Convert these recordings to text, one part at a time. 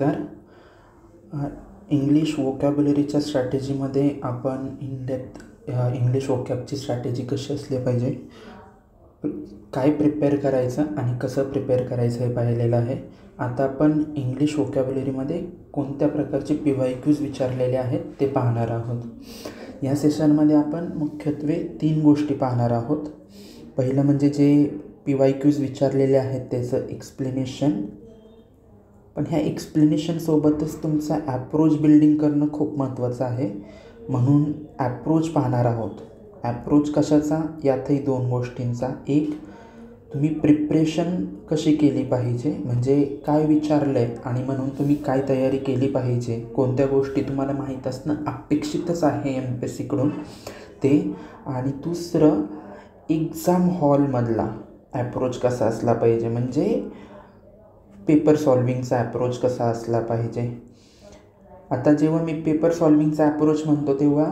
नमस्कार. इंग्लिश वोकॅब्युलरीच्या स्ट्रॅटेजीमध्ये आपण in depth English वोकॅबची strategy कशी असली पाहिजे, काय प्रिपेअर करायचं आणि कसं प्रिपेअर करायचं हे पाहिलेलं आहे. आता आपण इंग्लिश वोकॅब्युलरीमध्ये कोणत्या प्रकारचे PYQs विचारलेले आहेत ते पाहणार आहोत. या सेशनमध्ये आपण मुख्यत्वे 3 गोष्टी पाहणार आहोत. पहिलं म्हणजे जे PYQs विचारलेले आहेत त्याचं एक्सप्लेनेशन. पण ह्या एक्सप्लेनेशनसोबतच तुमचा ॲप्रोच बिल्डिंग करणं खूप महत्त्वाचं आहे, म्हणून ॲप्रोच पाहणार आहोत. ॲप्रोच कशाचा? यातही 2 गोष्टींचा. एक, तुम्ही प्रिपरेशन कशी केली पाहिजे, म्हणजे काय विचारलं आहे आणि म्हणून तुम्ही काय तयारी केली पाहिजे, कोणत्या गोष्टी तुम्हाला माहीत असणं अपेक्षितच आहे MPSCकडून ते. आणि दुसरं, एक्झाम हॉलमधला ॲप्रोच कसा असला पाहिजे, म्हणजे पेपर सॉल्विंगचा ॲप्रोच कसा असला पाहिजे. आता जेव्हा मी पेपर सॉल्विंगचा ॲप्रोच म्हणतो तेव्हा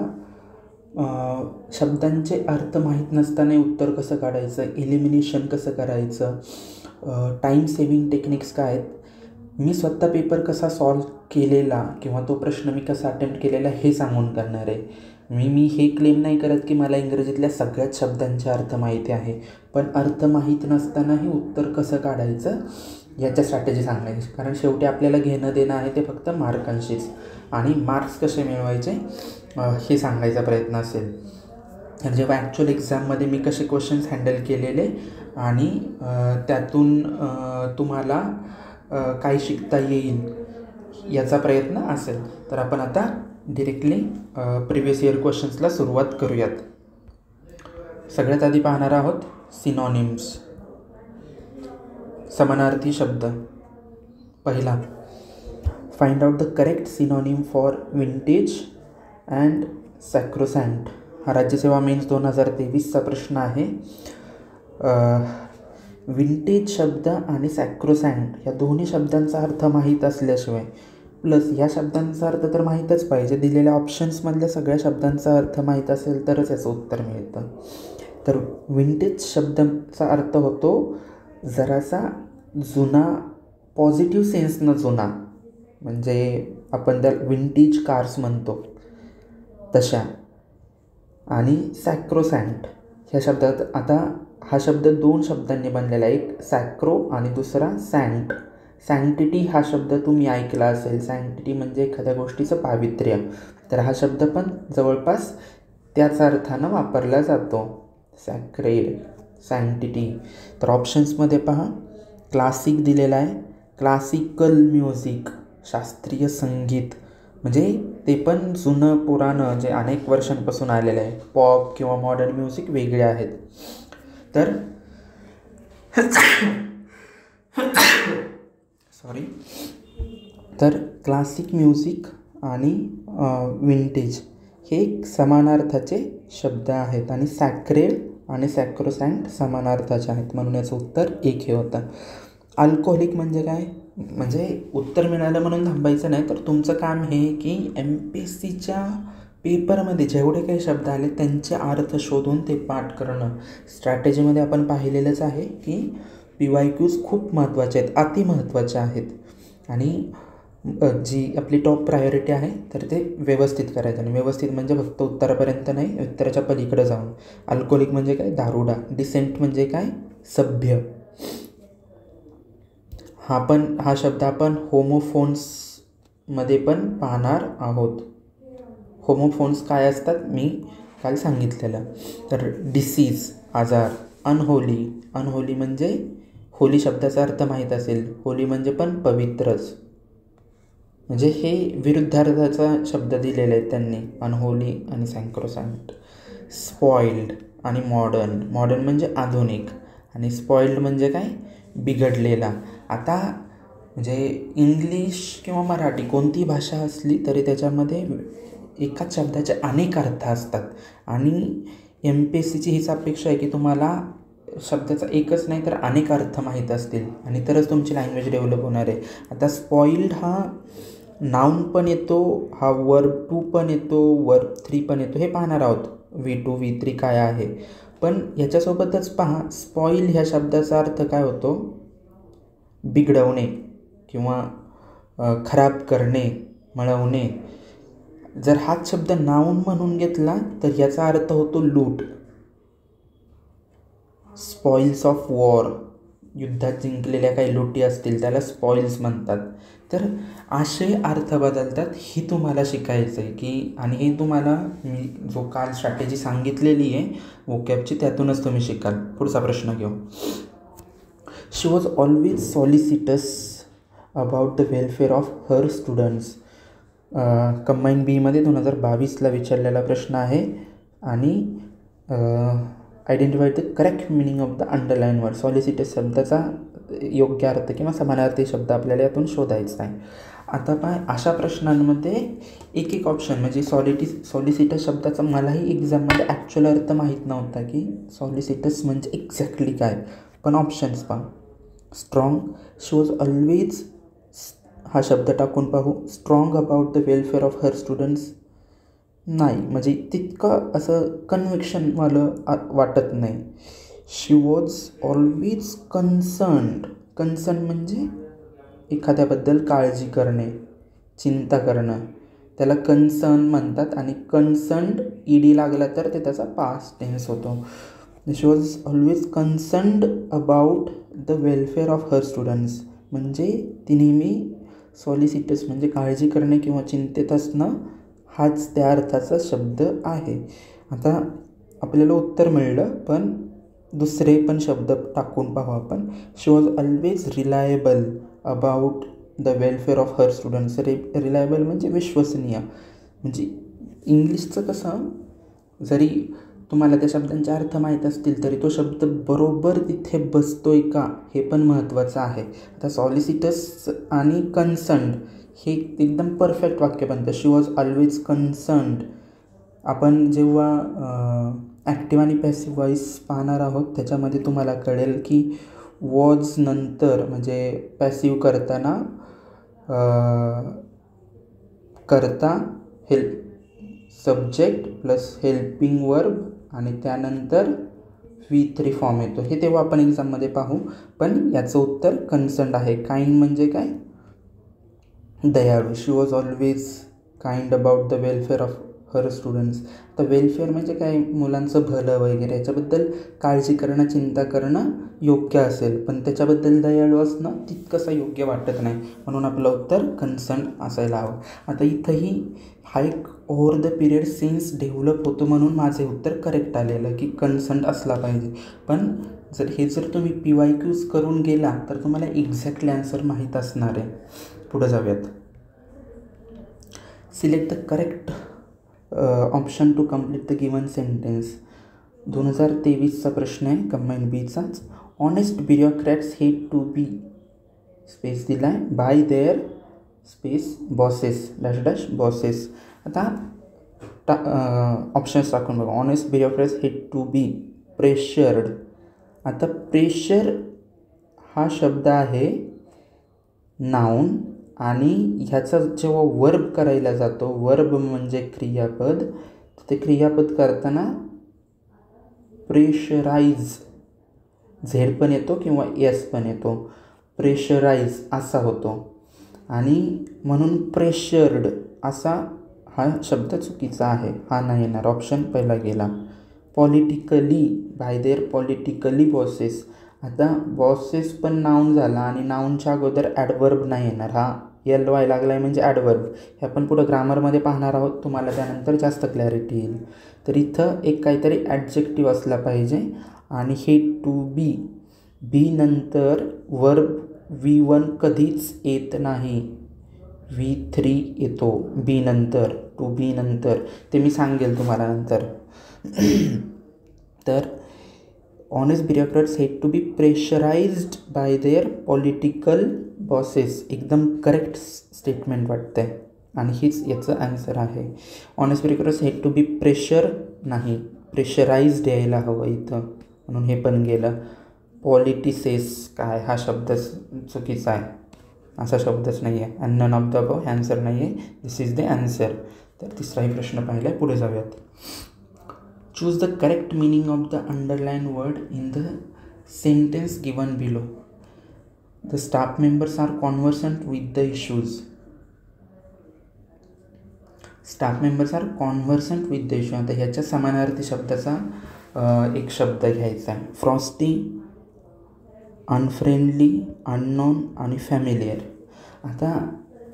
शब्दांचे अर्थ माहीत नसताना उत्तर कसं काढायचं, एलिमिनेशन कसं करायचं, टाईम सेविंग टेक्निक्स काय आहेत, मी स्वतः पेपर कसा सॉल्व केलेला किंवा तो प्रश्न मी कसा अटेम्प्ट केलेला हे सांगून करणार आहे. मी हे क्लेम नाही करत की मला इंग्रजीतल्या सगळ्याच शब्दांचे अर्थ माहिती आहे, पण अर्थ माहीत नसतानाही उत्तर कसं काढायचं याच्या स्ट्रॅटेजी सांगायची. कारण शेवटी आपल्याला घेणं देणं आहे ते फक्त मार्कांशीच, आणि मार्क्स कसे मिळवायचे हे सांगायचा प्रयत्न असेल. तर जेव्हा ॲक्च्युअल एक्झाममध्ये मी कसे क्वेश्चन्स हँडल केलेले आणि त्यातून तुम्हाला काय शिकता येईल याचा प्रयत्न असेल, तर आपण आता डिरेक्टली प्रिव्हियस इयर क्वेश्चन्सला सुरुवात करूयात. सगळ्यात आधी पाहणार आहोत सिनॉनिम्स, समानार्थी शब्द. पहिला, find out the correct synonym for vintage and sacrosanct. हा राज्यसेवा मेन्स 2023चा प्रश्न आहे. विंटेज शब्द आणि सॅक्रोसॅन्ट या दोन्ही शब्दांचा अर्थ माहीत असल्याशिवाय, प्लस या शब्दांचा अर्थ तर माहीतच पाहिजे, दिलेल्या ऑप्शन्समधल्या सगळ्या शब्दांचा अर्थ माहीत असेल तरच याचं उत्तर मिळतं. तर विंटेज शब्दाचा अर्थ होतो जरासा जुना, पॉझिटिव्ह सेन्सनं जुना, म्हणजे आपण त्या विंटेज कार्स म्हणतो तशा. आणि सॅक्रोसॅन्ट ह्या शब्दात, आता हा शब्द 2 शब्दांनी बनलेला आहे, एक सॅक्रो आणि दुसरा सँट. सँक्टिटी हा शब्द तुम्ही ऐकला असेल. सँक्टिटी म्हणजे एखाद्या गोष्टीचं पावित्र्य, तर हा शब्द पण जवळपास त्याच अर्थानं वापरला जातो, सॅक्रेड, सँक्टिटी. तर ऑप्शन्समध्ये पहा, क्लासिक दिलेला आहे, क्लासिकल म्युझिक, शास्त्रीय संगीत, म्हणजे ते पण जुनं पुराणं जे अनेक वर्षांपासून आलेलं आहे. पॉप किंवा मॉडर्न म्युझिक वेगळे आहेत. तर तर क्लासिक म्युझिक आणि विंटेज हे समानार्थाचे शब्द आहेत, आणि सॅक्रेड आणि सॅक्रोसॅन्ट समानार्थाचे आहेत, म्हणून याचं उत्तर 1 हे होतं. अल्कोहोलिक म्हणजे काय, म्हणजे उत्तर मिळालं म्हणून थांबायचं नाही, तर तुमचं काम हे की MPSCच्या पेपरमध्ये जेवढे काही शब्द आले त्यांचे अर्थ शोधून ते पाठ करणं. स्ट्रॅटेजीमध्ये आपण पाहिलेलंच आहे की PYQs खूप महत्त्वाचे आहेत, अतिमहत्त्वाचे आहेत, आणि जी आपली टॉप प्रायोरिटी आहे तर ते व्यवस्थित करायचं. आणि व्यवस्थित म्हणजे फक्त उत्तरापर्यंत नाही, उत्तराच्या पलीकडे जाऊन. अल्कोहोलिक म्हणजे काय, दारुडा. डिसेंट म्हणजे काय, सभ्य. हा शब्द आपण होमोफोन्समध्ये पण पाहणार आहोत. होमोफोन्स काय असतात मी काल सांगितलेलं. तर डिसीज, आजार. अनहोली म्हणजे होली शब्दाचा अर्थ माहीत असेल, होली म्हणजे पण पवित्रच, म्हणजे हे विरुद्धार्थाचा शब्द दिलेले आहेत त्यांनी, अनहोली आणि सॅक्रोसॅन्ट. स्पॉइल्ड आणि मॉडर्न म्हणजे आधुनिक, आणि स्पॉइल्ड म्हणजे काय, बिघडलेला. आता म्हणजे इंग्लिश किंवा मराठी कोणती भाषा असली तरी त्याच्यामध्ये एकाच शब्दाचे अनेक अर्थ असतात, आणि MPSCची हीच अपेक्षा आहे की तुम्हाला शब्दाचा एकच नाही तर अनेक अर्थ माहीत असतील, आणि तरच तुमची लँग्वेज डेव्हलप होणार आहे. आता स्पॉइल्ड हा नाऊन पण येतो, हा वर्ब 2 पण येतो, वर्ब 3 पण येतो, हे पाहणार आहोत, V2 V3 काय आहे. पण याच्यासोबतच पहा, स्पॉइल ह्या शब्दाचा अर्थ काय होतो, बिघडवणे किंवा खराब करणे, मिळवणे. जर हाच शब्द नाऊन म्हणून घेतला तर याचा अर्थ होतो लूट. स्पॉइल्स ऑफ वॉर, युद्धात जिंकलेल्या काही लुटी असतील त्याला स्पॉइल्स म्हणतात. तर असे अर्थ बदलतात. ही तुम्हाला शिकायचं आहे की, आणि हे तुम्हाला मी जो काल स्ट्रॅटेजी सांगितलेली आहे वोकॅबची त्यातूनच तुम्ही शिकाल. पुढचा प्रश्न घेऊ. She was always solicitous about the welfare of her students. Combine बीमध्ये 2022ला विचारलेला प्रश्न आहे. आणि identify the correct meaning of the underline word. Solicitous शब्दाचा योग्य अर्थ किंवा समानार्थी शब्द आपल्याला यातून शोधायचा आहे. आता अशा प्रश्नांमध्ये एक एक ऑप्शन, म्हणजे सॉलिसिटस शब्दाचा मलाही एक्झाममध्ये ॲक्च्युअल अर्थ माहीत नव्हता की सॉलिसिटस म्हणजे एक्झॅक्टली काय, पण ऑप्शन्स पहा. स्ट्रॉंग, शी वॉज ऑलवेज हा शब्द टाकून पाहू. Strong about the welfare of her students नाही, म्हणजे तितकं असं कन्व्हिक्शनवालं वाटत नाही. शी वॉज ऑलवेज कन्सर्न म्हणजे एखाद्याबद्दल काळजी करणे, चिंता करणं, त्याला कन्सर्न म्हणतात. आणि कन्सर्न्ड ईडी लागला तर ते त्याचा पास्ट टेन्स होतो. She was always concerned about the welfare of her students म्हणजे ती नेहमी सॉलिसिटस म्हणजे काळजी करणे किंवा चिंतेत असणं हाच त्या अर्थाचा शब्द आहे. आता आपल्याला उत्तर मिळलं, पण दुसरे पण शब्द टाकून पाहू आपण. She was always reliable about the welfare of her students. Reliable म्हणजे विश्वसनीय. म्हणजे इंग्लिशचं कसं, जरी तुम्हाला त्या शब्दांचे अर्थ माहीत असतील तरी तो शब्द बरोबर तिथे बसतोय का हे पण महत्त्वाचं आहे. आता सॉलिसिटस आणि कन्सर्न्ड हे एकदम परफेक्ट वाक्य बनतं. शी वॉज ऑलवेज कन्सर्न्ड. आपण जेव्हा ॲक्टिव्ह आणि पॅसिव्ह व्हॉईस पाहणार आहोत त्याच्यामध्ये तुम्हाला कळेल की वॉज नंतर म्हणजे पॅसिव्ह करताना करता help subject plus helping verb आणि त्यानंतर V3 फॉर्म येतो. हे तेव्हा आपण एक्झाममध्ये पाहू, पण याचं उत्तर कन्सर्न्ड आहे. काइंड म्हणजे काय, दयाळू. She was always kind about the welfare of her students. तर वेलफेअर म्हणजे काय, मुलांचं भलं वगैरे याच्याबद्दल काळजी करणं, चिंता करणं योग्य असेल, पण त्याच्याबद्दल दयाळू असणं तितकंसं योग्य वाटत नाही, म्हणून आपलं उत्तर कन्सर्न असायला हवं. आता इथंही हा एक over the period since develop होतो म्हणून माझे उत्तर करेक्ट आलेलं की कन्सर्न असला पाहिजे. पण जर तुम्ही PYQs करून गेला तर तुम्हाला एक्झॅक्टली आन्सर माहीत असणार आहे. पुढे जाऊयात. Select the correct option to complete the given sentence. 2023चा प्रश्न आहे, कंबाईन बीचाच. Honest bureaucrats hate to be space दिला आहे by their space bosses dash dash bosses. आता ऑप्शन्स टाकून बघा. Honest bureaucrats hate to be pressured. आता प्रेशर हा शब्द आहे नाऊन, आणि ह्याचा जेव्हा वर्ब करायला जातो, वर्ब म्हणजे क्रियापद, ते क्रियापद करताना प्रेशराईज झेड पण येतो किंवा एस पण येतो, प्रेशराईज असा होतो. आणि म्हणून प्रेशर्ड असा हा शब्द चुकीचा आहे, हा नाही येणार. ऑप्शन पहिला गेला. Politically by their politically bosses. आता बॉसेस पण नाऊन झाला आणि नाऊनच्या अगोदर ॲडवर्ब नाही येणार. हा LY लागला आहे म्हणजे ॲडवर्ब. हे आपण पुढं ग्रामरमध्ये पाहणार आहोत, तुम्हाला त्यानंतर जास्त क्लॅरिटी येईल. तर इथं एक काहीतरी ॲडजेक्टिव्ह असला पाहिजे. आणि हे टू बी, बी नंतर वर्ब V1 कधीच येत नाही, V3 येतो बी नंतर, टू बी नंतर. ते मी सांगेल तुम्हाला नंतर. तर honest bureaucrats hate to be pressurized by their political bosses. एकदम करेक्ट स्टेटमेंट वाटतं आहे आणि हीच याचं आन्सर आहे. Honest bureaucrats hate to be pressure नाही, प्रेशराइज्ड यायला हवं इथं, म्हणून हे पण गेलं. पॉलिटिसेस काय, हा शब्द चुकीचा आहे, असा शब्दच नाही आहे. And none of the above answer नाही आहे, दिस इज द आन्सर. तर तिसराही प्रश्न पाहिला आहे. पुढे जाऊयात. Choose the correct meaning of the underline word in the sentence given below. The staff members are conversant with the issues. Staff members are conversant with the issue. आता ह्याच्या समानार्थी शब्दाचा एक शब्द घ्यायचा आहे. फ्रॉस्टी, अनफ्रेंडली, अननोन आणि familiar. आता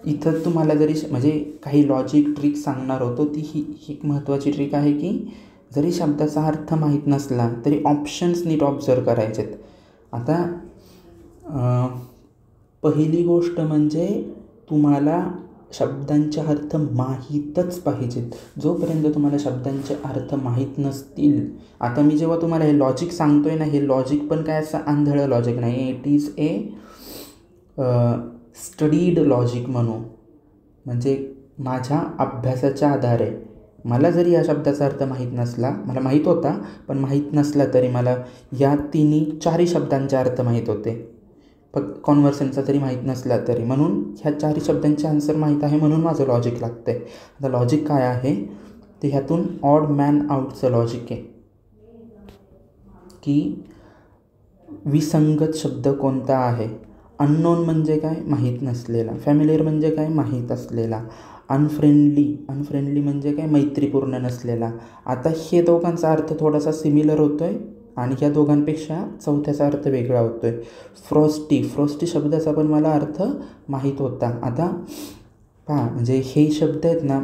इथं तुम्हाला जरी म्हणजे काही लॉजिक ट्रिक सांगणार होतो, ती ही एक महत्त्वाची ट्रिक आहे की जरी शब्दाचा अर्थ माहीत नसला तरी ऑप्शन्स नीट ऑब्झर्व करायचेत. आता पहिली गोष्ट म्हणजे तुम्हाला शब्दांचे अर्थ माहीतच पाहिजेत. जोपर्यंत तुम्हाला शब्दांचे अर्थ माहीत नसतील, आता मी जेव्हा तुम्हाला हे लॉजिक सांगतो आहे ना, हे लॉजिक पण काय असं आंधळं लॉजिक नाही, it is a studied logic म्हणू. म्हणजे माझ्या अभ्यासाच्या आधारे मला जरी या शब्दाचा अर्थ माहीत नसला, मला माहीत होता पण माहीत नसला तरी मला या चारही शब्दांचे अर्थ माहीत होते, फक्त कॉन्व्हर्सनचा जरी माहीत नसला तरी. म्हणून ह्या चारही शब्दांचे आन्सर माहीत आहे म्हणून माझं लॉजिक लागतं आहे. आता लॉजिक काय आहे ते ह्यातून ऑड मॅन आउटचं लॉजिक आहे की विसंगत शब्द कोणता आहे. अननोन म्हणजे काय, माहीत नसलेला. फॅमिलियर म्हणजे काय, माहीत असलेला. अनफ्रेंडली म्हणजे काय, मैत्रीपूर्ण नसलेला. आता हे दोघांचा अर्थ थोडासा सिमिलर होतो आहे आणि ह्या दोघांपेक्षा चौथ्याचा अर्थ वेगळा होतो आहे. फ्रॉस्टी शब्दाचा पण मला अर्थ माहीत होता. आता पहा, म्हणजे हे शब्द आहेत ना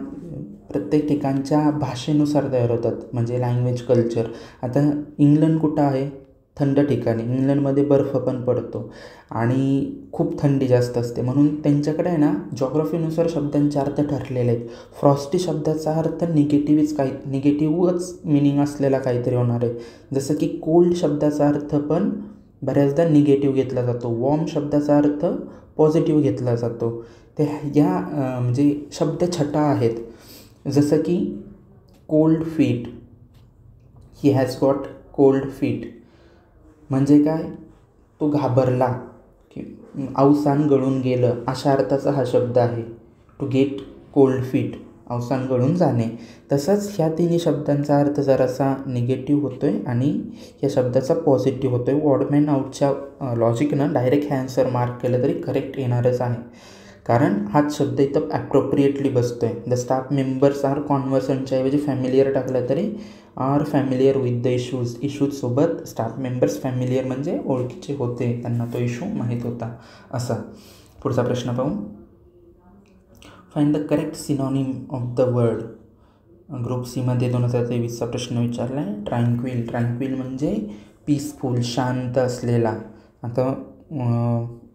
प्रत्येक ठिकाणच्या भाषेनुसार तयार होतात, म्हणजे लँग्वेज कल्चर. आता इंग्लंड कुठं आहे, थंड ठिकाणी. इंग्लंडमध्ये बर्फ पण पडतो आणि खूप थंडी जास्त असते, म्हणून त्यांच्याकडे आहे ना जॉग्रफीनुसार शब्दांचे अर्थ ठरलेले आहेत. फ्रॉस्टी शब्दाचा अर्थ निगेटिव्हच मिनिंग असलेला काहीतरी होणार आहे. जसं की कोल्ड शब्दाचा अर्थ पण बऱ्याचदा निगेटिव्ह घेतला जातो. वॉर्म शब्दाचा अर्थ पॉझिटिव्ह घेतला जातो. ते या म्हणजे शब्द छटा आहेत. जसं की cold feet, he has got cold feet म्हणजे काय, तो घाबरला, की अवसान गळून गेलं अशा अर्थाचा हा शब्द आहे. टू गेट कोल्ड फीट, अवसान गळून जाणे. तसंच ह्या तिन्ही शब्दांचा अर्थ जरासा निगेटिव्ह होतो आहे आणि या शब्दाचा पॉझिटिव्ह होतो आहे. ऑड मॅन आउटच्या लॉजिकनं डायरेक्ट हे आन्सर मार्क केलं तरी करेक्ट येणारच आहे, कारण हाच शब्द इथं ॲप्रोप्रिएटली बसतो आहे. द स्टाफ मेंबर्स आर कॉन्व्हर्संटच्या ऐवजी फॅमिलियर टाकलं तरी आर फॅमिलियर विथ द इश्यूजसोबत स्टाफ मेंबर्स फॅमिलियर म्हणजे ओळखीचे होते, त्यांना तो इश्यू माहीत होता. असा पुढचा प्रश्न पाहू. Find the correct synonym of the word. Group सीमध्ये 2023चा प्रश्न विचारला आहे. ट्रँक्विल म्हणजे पीसफुल, शांत असलेला. आता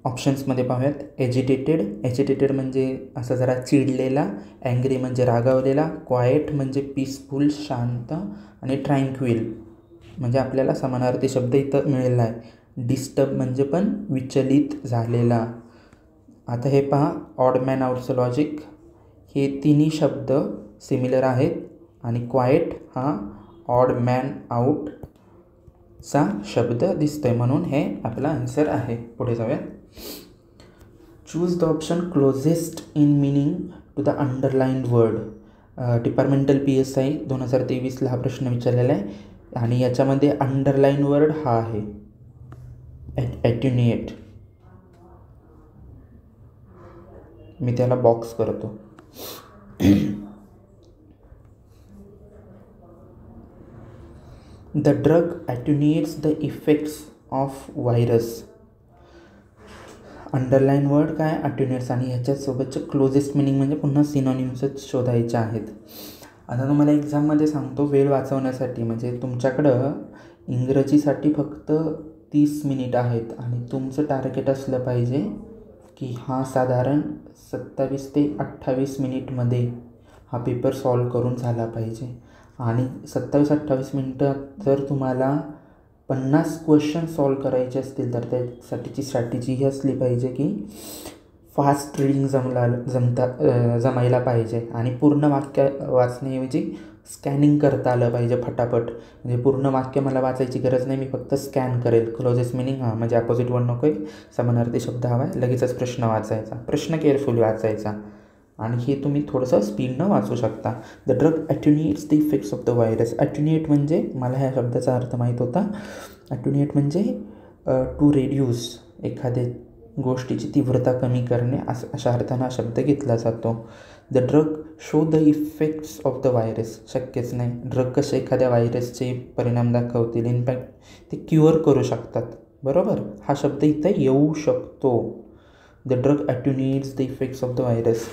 ऑप्शन्समध्ये पाहूयात. एजिटेटेड म्हणजे असं जरा चिडलेला. अँग्री म्हणजे रागावलेला. क्वाएट म्हणजे पीसफुल, शांत. आणि ट्रँक्विल म्हणजे आपल्याला समानार्थी शब्द इथं मिळाला आहे. डिस्टर्ब म्हणजे पण विचलित झालेला. आता हे पहा, ऑड मॅन आउटचं लॉजिक. हे तिन्ही शब्द सिमिलर आहेत आणि क्वाएट हा ऑड मॅन आउटचा शब्द दिसतोय, म्हणून हे आपला आन्सर आहे. पुढे जाऊयात. Choose the option closest in meaning to the underlined word. Departmental PSI 2023ला हा प्रश्न विचारलेला आहे आणि याच्यामध्ये अंडरलाइन वर्ड हा आहे ॲट्युनिएट. मी त्याला बॉक्स करतो. The drug attenuates the effects of virus. Underline word काय, ॲट्युनिएट्स. आणि ह्याच्यासोबतचे क्लोजेस्ट मिनिंग म्हणजे पुन्हा सिनॉनिम्सच शोधायचे आहेत. आता तुम्हाला एक्झाममध्ये सांगतो, वेळ वाचवण्यासाठी म्हणजे तुमच्याकडं इंग्रजीसाठी फक्त 30 मिनिट आहेत आणि तुमचं टार्गेट असलं पाहिजे की हा साधारण 27 ते 28 मिनिटमध्ये हा पेपर सॉल्व करून झाला पाहिजे. आणि 27-28 मिनटात जर तुम्हाला 50 क्वेश्चन सॉल्व करायचे असतील तर त्यासाठीची स्ट्रॅटेजी ही असली पाहिजे की फास्ट रीडिंग जमायला पाहिजे आणि पूर्ण वाक्य वाचण्याऐवजी स्कॅनिंग करता आलं पाहिजे फटाफट. म्हणजे पूर्ण वाक्य मला वाचायची गरज नाही, मी फक्त स्कॅन करेल. क्लोजेस्ट मिनिंग म्हणजे अपोजिट वर्ड नको आहे, समानार्थी शब्द हवा आहे. लगेचच प्रश्न वाचायचा, प्रश्न केअरफुली वाचायचा आणि हे तुम्ही थोडंसं स्पीडनं वाचू शकता. The drug attenuates the effects of the virus. Attenuate म्हणजे मला ह्या शब्दाचा अर्थ माहीत होता. ॲट्युनिएट म्हणजे टू रेड्यूस, एखादे गोष्टीची तीव्रता कमी करणे अशा अर्थानं हा शब्द घेतला जातो. The drug show the effects of the virus. शक्यच नाही, ड्रग कसे एखाद्या व्हायरसचे परिणाम दाखवतील, इनफॅक्ट ते क्युअर करू शकतात. बरोबर, हा शब्द इथं येऊ शकतो. The drug attenuates the effects of the virus.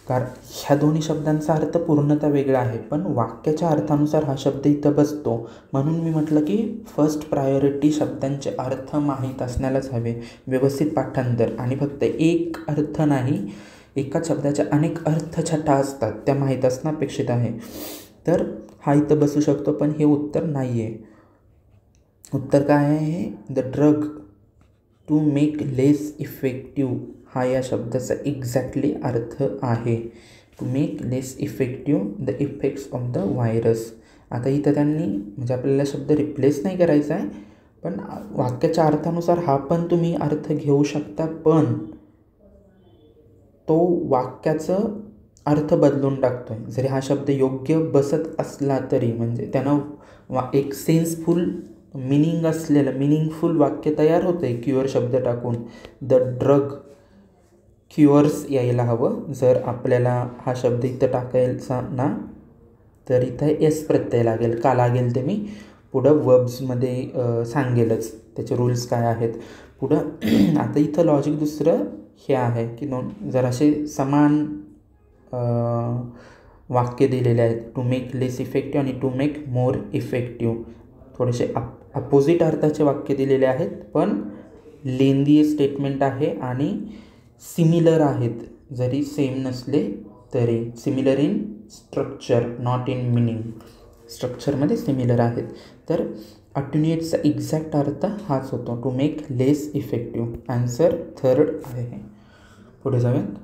कारण ह्या दोन्ही शब्दांचा अर्थ पूर्णतः वेगळा आहे, पण वाक्याच्या अर्थानुसार हा शब्द इथं बसतो. म्हणून मी म्हटलं की फर्स्ट प्रायोरिटी शब्दांचे अर्थ माहीत असण्यालाच हवे, व्यवस्थित पाठांतर. आणि फक्त एक अर्थ नाही, एका शब्दाच्या अनेक अर्थछटा असतात, त्या माहीत असणं अपेक्षित आहे. तर हा इथं बसू शकतो, पण हे उत्तर नाही आहे. उत्तर काय आहे? The drug to make less effective हा या शब्दाचा एक्झॅक्टली अर्थ आहे. To make less effective the effects of the virus. आता इथं त्यांनी म्हणजे आपल्याला शब्द रिप्लेस नाही करायचा आहे, पण वाक्याच्या अर्थानुसार हा पण तुम्ही अर्थ घेऊ शकता, पण तो वाक्याचं अर्थ बदलून टाकतो आहे. जरी हा शब्द योग्य बसत असला तरी, म्हणजे त्यानं एक सेन्सफुल मिनिंगफुल वाक्य तयार होतं आहे क्युअर शब्द टाकून. द ड्रग क्युअर्स यायला हवं. जर आपल्याला हा शब्द इथं टाकायचा ना, तर इथं एस प्रत्यय लागेल. का लागेल ते मी पुढं वर्ब्समध्ये सांगेलच, त्याचे रूल्स काय आहेत पुढं. आता इथं लॉजिक दुसरं हे आहे की जरासे समान वाक्य दिलेले आहेत. टू मेक लेस इफेक्टिव्ह आणि टू मेक मोर इफेक्टिव्ह. थोडेसे अपोजिट अर्थाचे वाक्य दिलेले आहेत, पण लेंदी स्टेटमेंट आहे आणि सिमिलर आहेत, जरी सेम नसले तरी. Similar in structure, not in meaning. स्ट्रक्चरमध्ये सिमिलर आहेत. तर अट्युनिएटचा एक्झॅक्ट अर्थ हाच होतो, to make less effective. Answer third आहे. पुढे जाऊयात.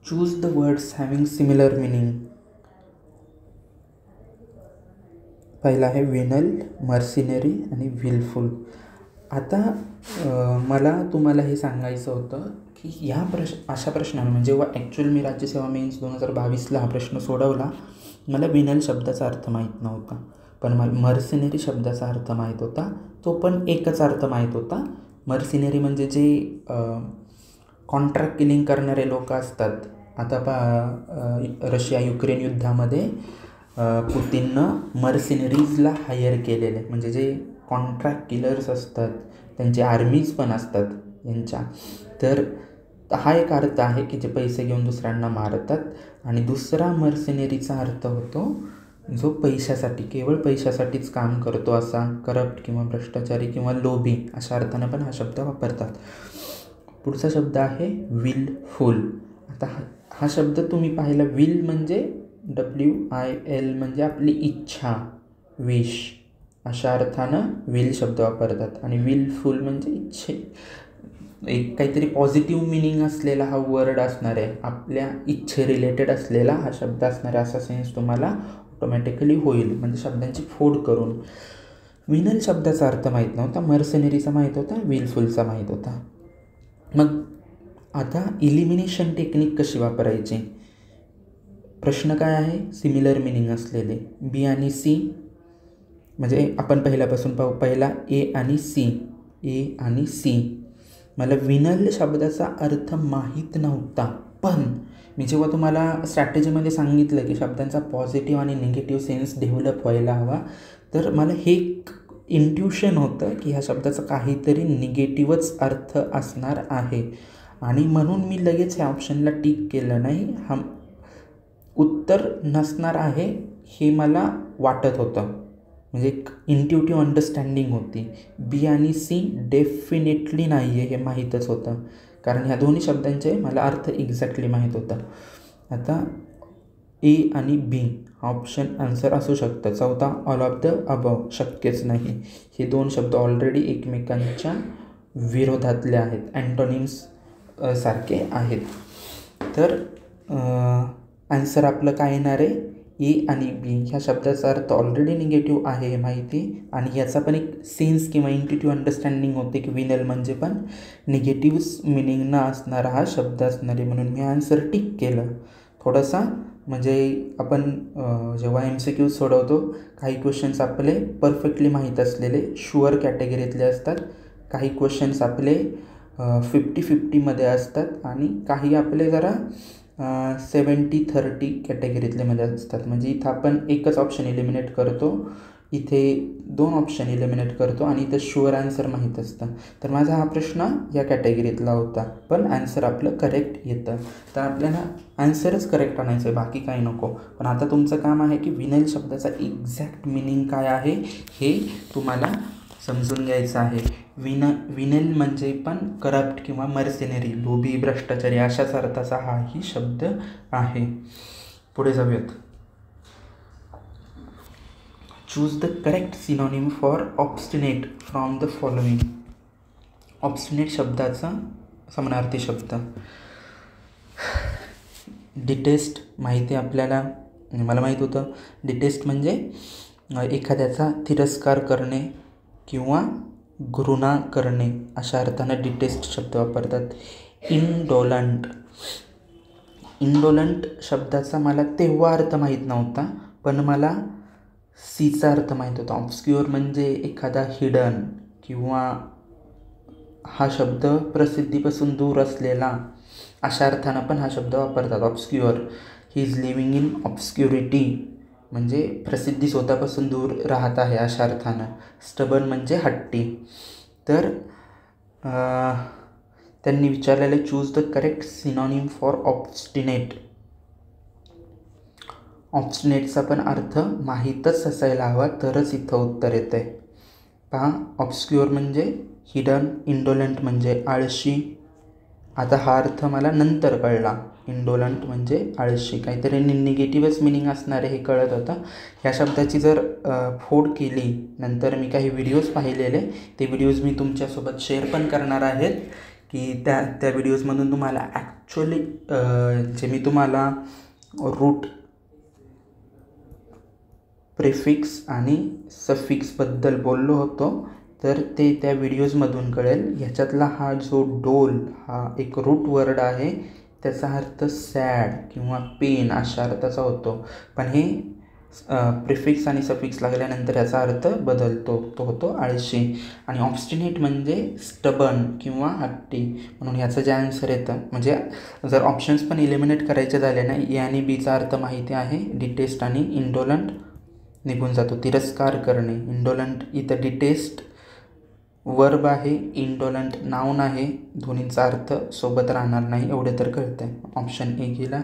Choose the words having similar meaning. पहिला आहे विनल, मर्सिनरी आणि विलफुल. आता मला तुम्हाला हे सांगायचं होतं की ह्या अशा प्रश्नानं म्हणजे जेव्हा ॲक्च्युअल मी राज्यसेवा मेन्स 2022ला हा प्रश्न सोडवला, मला विनल शब्दाचा अर्थ माहीत नव्हता, पण मला मर्सिनरी शब्दाचा अर्थ माहीत होता. तो पण एकच अर्थ माहीत होता. मर्सिनरी म्हणजे जे कॉन्ट्रॅक्ट किलिंग करणारे लोक असतात. आता रशिया युक्रेन युद्धामध्ये पुतीननं मर्सिनरीजला हायर केलेले, म्हणजे जे कॉन्ट्रॅक्ट किलर्स असतात, त्यांचे आर्मीज पण असतात यांच्या. तर हा एक अर्थ आहे की जे पैसे घेऊन दुसऱ्यांना मारतात. आणि दुसरा मर्सिनरीचा अर्थ होतो जो पैशासाठी, केवळ पैशासाठीच काम करतो, असा करप्ट किंवा भ्रष्टाचारी किंवा लोभी अशा अर्थानं पण हा शब्द वापरतात. पुढचा शब्द आहे विलफुल. आता हा शब्द तुम्ही पाहिला, विल म्हणजे WIL म्हणजे आपली इच्छा, विश, अशा अर्थानं विल शब्द वापरतात. आणि विलफुल म्हणजे एक काहीतरी पॉझिटिव्ह मिनिंग असलेला हा वर्ड असणार आहे, आपल्या इच्छे रिलेटेड असलेला हा शब्द असणार आहे, असा सेन्स तुम्हाला ऑटोमॅटिकली होईल, म्हणजे शब्दांची फोड करून. विनल शब्दाचा अर्थ माहीत नव्हता, मर्सनरीचा माहीत होता, विलफुलचा माहीत होता. मग आता इलिमिनेशन टेक्निक कशी वापरायची? प्रश्न काय आहे? सिमिलर मिनिंग असलेले बी आणि सी, म्हणजे आपण पहिल्यापासून पाहू. पहिला ए आणि सी. मला विनल शब्दाचा अर्थ माहीत नव्हता, पण मी जेव्हा तुम्हाला स्ट्रॅटेजीमध्ये सांगितलं की शब्दांचा पॉझिटिव्ह आणि निगेटिव्ह सेन्स डेव्हलप व्हायला हवा, तर मला हे इंट्युशन होतं की ह्या शब्दाचा काहीतरी निगेटिव्हच अर्थ असणार आहे. आणि म्हणून मी लगेच ह्या ऑप्शनला टिक केलं नाही. हा उत्तर नसणार आहे हे मला वाटत होतं, म्हणजे एक इंट्युटिव्ह अंडरस्टँडिंग होती. बी आणि सी डेफिनेटली नाही आहे हे माहीतच होतं, कारण ह्या दोन्ही शब्दांचे मला अर्थ एक्झॅक्टली माहीत होता. आता ए आणि बी हा ऑप्शन आन्सर असू शकतं. चौथा ऑल ऑफ द अबव शक्यच नाही. हे दोन शब्द ऑलरेडी एकमेकांच्या विरोधातले आहेत, अँटोनिम्स सारखे आहेत. तर आन्सर आपलं काय येणार आहे? ए आणि बी. ह्या शब्दाचा अर्थ ऑलरेडी निगेटिव्ह आहे हे माहिती, आणि याचा पण एक सेन्स किंवा इंट्युटिव्ह अंडरस्टँडिंग होते की विनल म्हणजे पण निगेटिव्ह मिनिंगनं असणारा हा शब्द असणार आहे, म्हणून मी आन्सर टिक केलं. थोडासा म्हणजे आपण जेव्हा MCQ सोडवतो, काही क्वेश्चन्स आपले परफेक्टली माहीत असलेले शुअर कॅटेगरीतले असतात, काही क्वेश्चन्स आपले 50-50मध्ये असतात आणि काही आपले जरा 70-30 कॅटेगरीतलेमध्ये असतात. म्हणजे इथं आपण एकच ऑप्शन एलिमिनेट करतो, इथे 2 ऑप्शन एलिमिनेट करतो आणि इथं शुअर आन्सर माहीत असतं. तर माझा हा प्रश्न या कॅटेगरीतला होता, पण आन्सर आपलं करेक्ट येतं. तर आपल्याला आन्सरच करेक्ट आणायचं आहे, बाकी काही नको. पण आता तुमचं काम आहे की विनेल शब्दाचा एक्झॅक्ट मिनिंग काय आहे हे तुम्हाला समजून घ्यायचं आहे. विनेल म्हणजे पण करप्ट किंवा मर्सेनरी, लोभी, भ्रष्टाचारी अशाच अर्थाचा हाही शब्द आहे. पुढे जाऊयात. Choose the correct synonym for obstinate from the following. Obstinate शब्दाचा समानार्थी शब्द. डिटेस्ट माहिती आपल्याला, मला माहीत होतं. डिटेस्ट म्हणजे एखाद्याचा तिरस्कार करणे किंवा घृणा करणे अशा अर्थानं डिटेस्ट शब्द वापरतात. इंडोलंट शब्दाचा मला तेव्हा अर्थ माहीत नव्हता, पण मला सीचा अर्थ माहीत होता. ऑब्स्क्युअर म्हणजे एखादा हिडन किंवा हा शब्द प्रसिद्धीपासून दूर असलेला अशा अर्थानं पण हा शब्द वापरतात. Obscure, he is living in obscurity म्हणजे प्रसिद्धी स्वतःपासून दूर राहत आहे अशा अर्थानं. स्टबर्न म्हणजे हट्टी. तर त्यांनी विचारलेले choose the correct synonym for obstinate. ऑब्स्टिनेटचा पण अर्थ माहीतच असायला हवा, तरच इथं उत्तर येतं आहे. पहा, ऑब्स्क्युअर म्हणजे हिडन, इंडोलंट म्हणजे आळशी. आता हा अर्थ मला नंतर कळला. इंडोलंट म्हणजे आळशी, काहीतरी निगेटिव्हच मिनिंग असणार आहे हे कळत होतं. ह्या शब्दाची जर फोड केली, नंतर मी काही व्हिडिओज पाहिलेले, ते व्हिडिओज मी तुमच्यासोबत शेअर पण करणार आहेत की त्या व्हिडिओजमधून तुम्हाला ॲक्च्युअली जे मी तुम्हाला रूट, प्रिफिक्स आणि सफिक्सबद्दल बोललो होतो, तर ते त्या व्हिडिओजमधून कळेल. ह्याच्यातला हा जो डोल हा एक रूट वर्ड आहे, त्याचा अर्थ सॅड किंवा पेन अशा अर्थाचा होतो. पण हे प्रिफिक्स आणि सफिक्स लागल्यानंतर याचा अर्थ बदलतो, तो होतो आळशी. आणि ऑब्स्टिनेट म्हणजे स्टबर्न किंवा हट्टी, म्हणून ह्याचं जे आन्सर येतं, म्हणजे जर ऑप्शन्स पण इलिमिनेट करायचे झाले ना, ए आणि बीचा अर्थ माहिती आहे. डिटेस्ट आणि इंडोलंट निघून जातो. तिरस्कार करणे, इंडोलंट इथं डिटेस्ट वर्ब आहे, इंडोलंट नाऊन आहे. दोन्हींचा अर्थ सोबत राहणार नाही एवढे तर कळतं आहे. ऑप्शन ए गेला.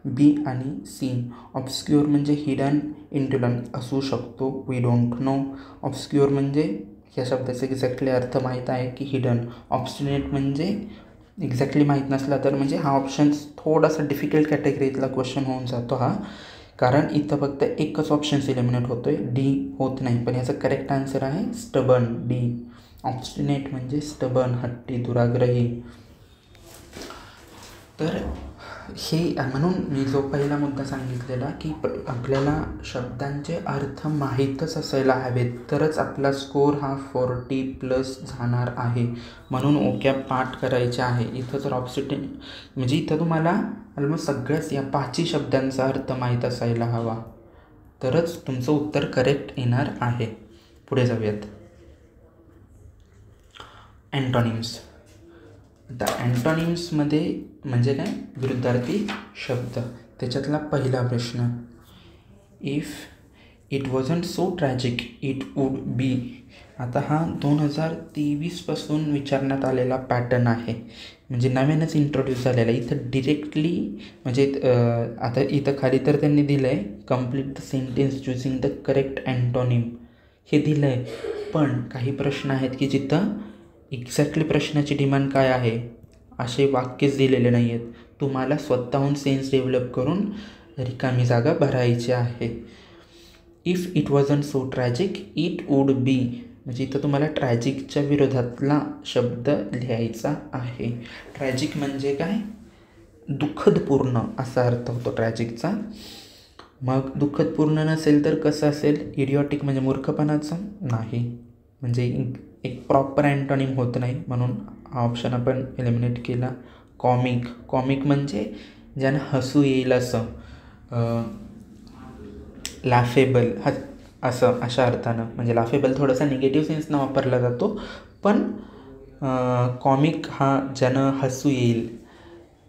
बी आणि सी. ऑब्स्क्युअर म्हणजे हिडन, इंडोलंट असू शकतो, वी डोंट नो. ऑब्स्क्युअर म्हणजे या शब्दाचा एक्झॅक्टली अर्थ माहीत आहे की हिडन. ऑब्स्टिनेट म्हणजे एक्झॅक्टली माहीत नसला तर म्हणजे हा ऑप्शन थोडासा डिफिकल्ट कॅटेगरीतला क्वेश्चन होऊन जातो हा, कारण इथं फक्त एकच ऑप्शन एलिमिनेट होतो आहे, डी होत नाही. पण याचं करेक्ट आन्सर आहे स्टबर्न, डी. ऑब्स्टिनेट म्हणजे स्टबर्न, हट्टी, दुराग्रही. तर हे म्हणून मी जो पहिला मुद्दा सांगितलेला की आपल्याला शब्दांचे अर्थ माहीतच असायला हवेत, तरच आपला स्कोर हा 40+ जाणार आहे. म्हणून ओकॅब पाठ करायचे आहे. इथं जर ऑब्स्टिनेट म्हणजे इथं तुम्हाला ऑलमोस्ट सगळ्याच या 5 शब्दांचा अर्थ माहीत असायला हवा, तरच तुमचं उत्तर करेक्ट येणार आहे. पुढे जाऊयात. अँटॉनिम्स. आता अँटॉनिम्समध्ये म्हणजे काय, विरुद्धार्थी शब्द. त्याच्यातला पहिला प्रश्न, if it wasn't so tragic it would be. आता हा 2023पासून विचारण्यात आलेला पॅटर्न आहे, म्हणजे नव्यानंच इंट्रोड्यूस झालेला. इथं डिरेक्टली म्हणजे आता इथं खाली तर त्यांनी दिलं आहे complete the sentence choosing the correct antonym, हे दिलं आहे. पण काही प्रश्न आहेत की जिथं एक्झॅक्टली प्रश्नाची डिमांड काय आहे असे वाक्यच दिलेले नाही आहेत. तुम्हाला स्वतःहून सेन्स डेव्हलप करून रिकामी जागा भरायची आहे. If it wasn't so tragic it would be, म्हणजे इथं तुम्हाला ट्रॅजिकच्या विरोधातला शब्द लिहायचा आहे. ट्रॅजिक म्हणजे काय, दुःखदपूर्ण असा अर्थ होतो ट्रॅजिकचा. मग दुःखदपूर्ण नसेल तर कसं असेल, इडिओटिक म्हणजे मूर्खपणाचं नाही, म्हणजे एक प्रॉपर अँटॉनिम होत नाही, म्हणून हा ऑप्शन आपण एलिमिनेट केला. कॉमिक म्हणजे ज्यांना हसू येईल असं, लाफेबल असं अशा अर्थानं. म्हणजे लाफेबल थोडासा निगेटिव्ह सेन्सनं वापरला जातो, पण कॉमिक हा ज्यानं हसू येईल,